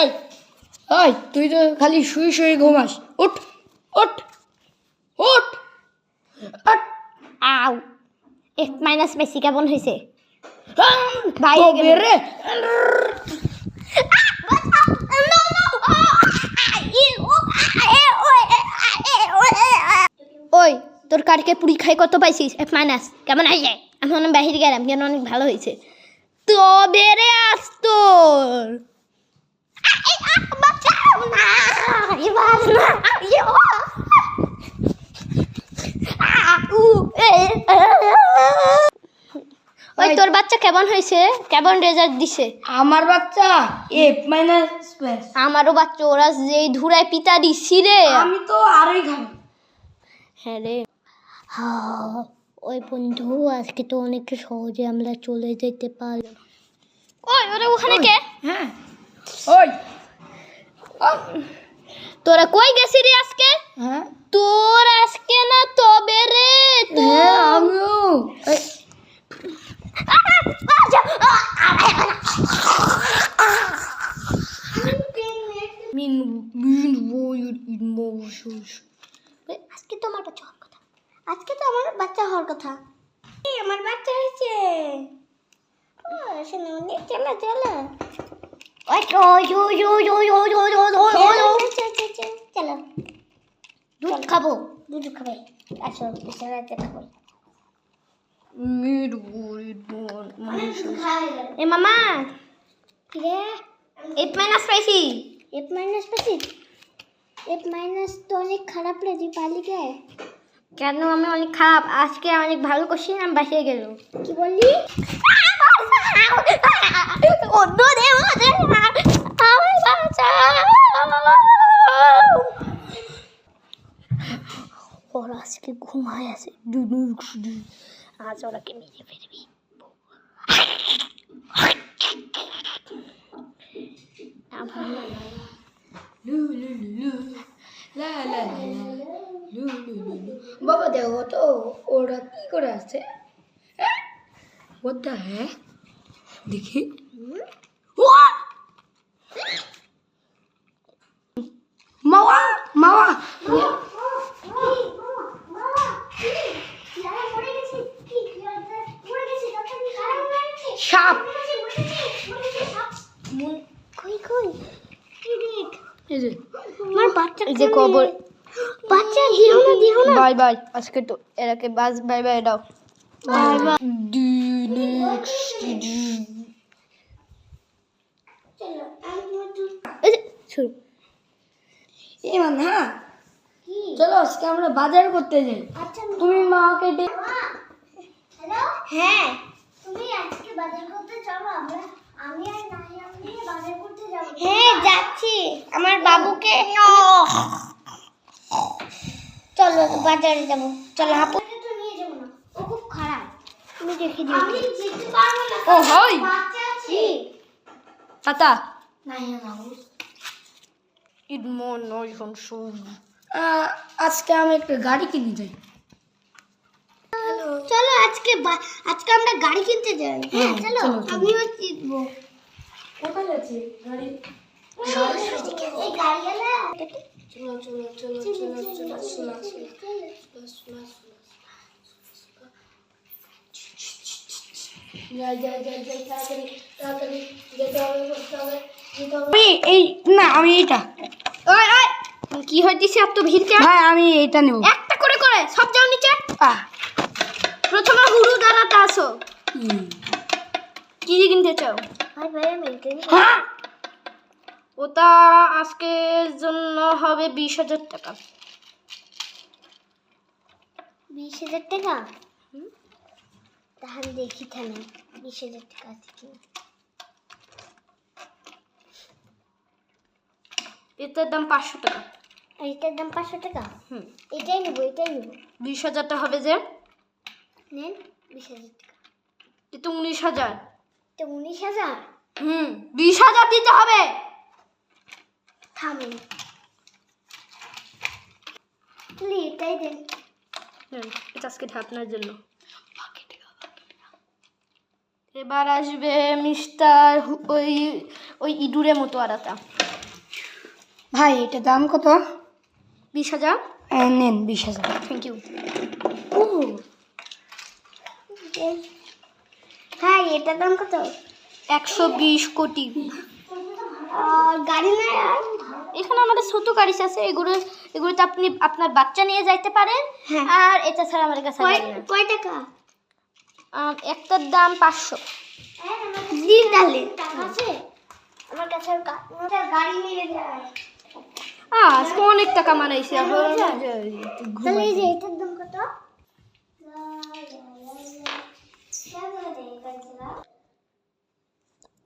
এই এই তুই তো খালি শুয়ে শুয়ে ঘুমাস, উঠ উঠ উঠ উঠ। আউ এক মাইনাস বেশি কেমন হয়েছে? বাইরে গেলে রে। ওই তোর কালকে পরীক্ষায় কত পাইছিস? এক মাইনাস কেমন হয়েছে? এখন বাহিরে গেলাম কেন, অনেক ভালো হয়েছে। তবে রে আস তোর ওই তোর বাচ্চা কেমন হয়েছে? কেমন রেজাল্ট দিছে? আমার বাচ্চা এফ মাইনাস প্লাস। আমারও বাচ্চা, ওরা যেই ধুরায় পিতা দিছি রে। আমি তো আরই খাবো। হ্যাঁ রে। ওই বন্ধু আজকে তো অনেক সহজে আমরা চলে যেতে পারলাম। ওই ওরা ওখানে কে? হ্যাঁ ওই তোরা কই গেছি রে আজকে? হ্যাঁ তোর আজকে না তবে রে তো হ্যাঁ আমিও। আজকে তো আমার বাচ্চা হওয়ার কথা, আজকে তো আমার বাচ্চা হওয়ার কথা। এই আমার বাচ্চা হয়েছে। ও সোনামণি চলো চলো। চলো দুধ খাবো। দুধ খাবে, আসো বিছানাতে খাবো। এ মামা কিরে এইট মাইনাস পাইছি। এফ মাইনাস পাচ্ছি? এফ মাইনাস তো অনেক খারাপ রে, তুই পালি কে? কেন আমি অনেক খারাপ? আজকে অনেক ভালো করছি, আমি বাসিয়ে গেল। কি বললি? ওরা আজকে ঘুমায় আছে, আজ ওরাকে মেরে ফেলবি। বাবা দেখো তো ওরা কি করে আছে। ওটা হ্যাঁ দেখি। মামা মামা সাপ। কই কই কি দেখ? এই যে আমার বাচ্চা, এই যে কবর। বাচ্চা দিও না দিও না। বাই বাই, আজকে তো এরাকে বাস বাই বাই দাও। Bye bye. চলো আমি তোমার দুধ। এই যে শুরু। এই মান হ্যাঁ কি? চলো আজকে আমরা বাজার করতে যাই। আচ্ছা তুমি মাকে হ্যালো, হ্যাঁ তুমি আজকে বাজার করতে চলো, আমি আর নাহিয়াম নিয়ে বাজার করতে যাব। হ্যাঁ যাচ্ছি, আমার বাবুকে চলো বাজারে যাব। চলো আপু তো নিয়ে যাব না, ও খুব খারাপ, তুমি দেখে দিও। আমি যেতে পারবো না। ও হয় বাচ্চা আছে। পাতা নাহিয়াম বাবু ইডমন নয় শুন। আজকে আমি একটা গাড়ি কিনে যাই। চলো আজকে আজকে আমরা গাড়ি কিনতে যাই। হ্যাঁ চলো, আমিও কিনবো। কোথায় যাচ্ছি গাড়ি? এই গাড়িওয়ালা চলো চলো চলো চলো চলো চলো আমি এইটা। ওই ওই কি হইতিছে এত ভিড় কে? ভাই আমি এইটা নেব। একটা করে করে সব যাও নিচে। প্রথমে হুড়ু দাঁড়াতে আসো। কি কিনতে চাও? ভাই ভাই আমি এটা নিয়ে ওটা আজকের জন্য হবে 20,000 টাকা। 20,000 টাকা? তাহলে দেখি থানে 20,000 টাকা আছে কি। এটার দাম 500 টাকা। আর এটার দাম 500 টাকা? হুম, এটাই নেবো এটাই নেবো। 20,000টা হবে যে, নেন 20,000 টাকা। এটা 19,000। তো 19,000? 20,000 দিতে হবে। থামেন তাহলে এটাই দেন। এটা আজকে আপনার জন্য। এবার আসবে মিস্টার ওই ওই ইঁদুরের মতো আলাদা। ভাই এটা দাম কত? 20,000। নেন 20,000। Thank you. ভাই এটার দাম কত? 120 কোটি। আর গাড়ি না আর? এখানে আমাদের ছোট গাড়ি আছে, এগুলোতে আপনি আপনার বাচ্চা নিয়ে যাইতে পারেন। হ্যাঁ। আর এটা ছাড়া আমার কাছে গাড়ি না। কয় টাকা? একটার দাম 500। দিন তাহলে টাকা আছে আমার কাছে। আর গাড়ি নিয়ে যায়। আজকে অনেক টাকা মানাইছি। তাহলে এই যে এটার দাম কত?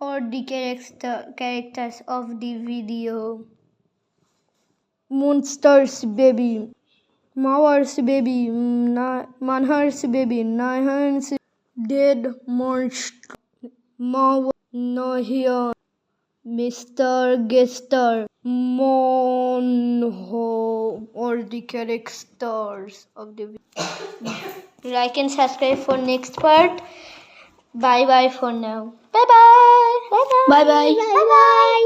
Or the characters of the video: Monsters baby, Mowers baby, Manhars baby, Nihans dead monster, Mow Nohion, Mr. Gester, Monho, or the characters of the video. Like and subscribe for next part. Bye bye for now. Bye bye. Bye bye. Bye bye. Bye bye.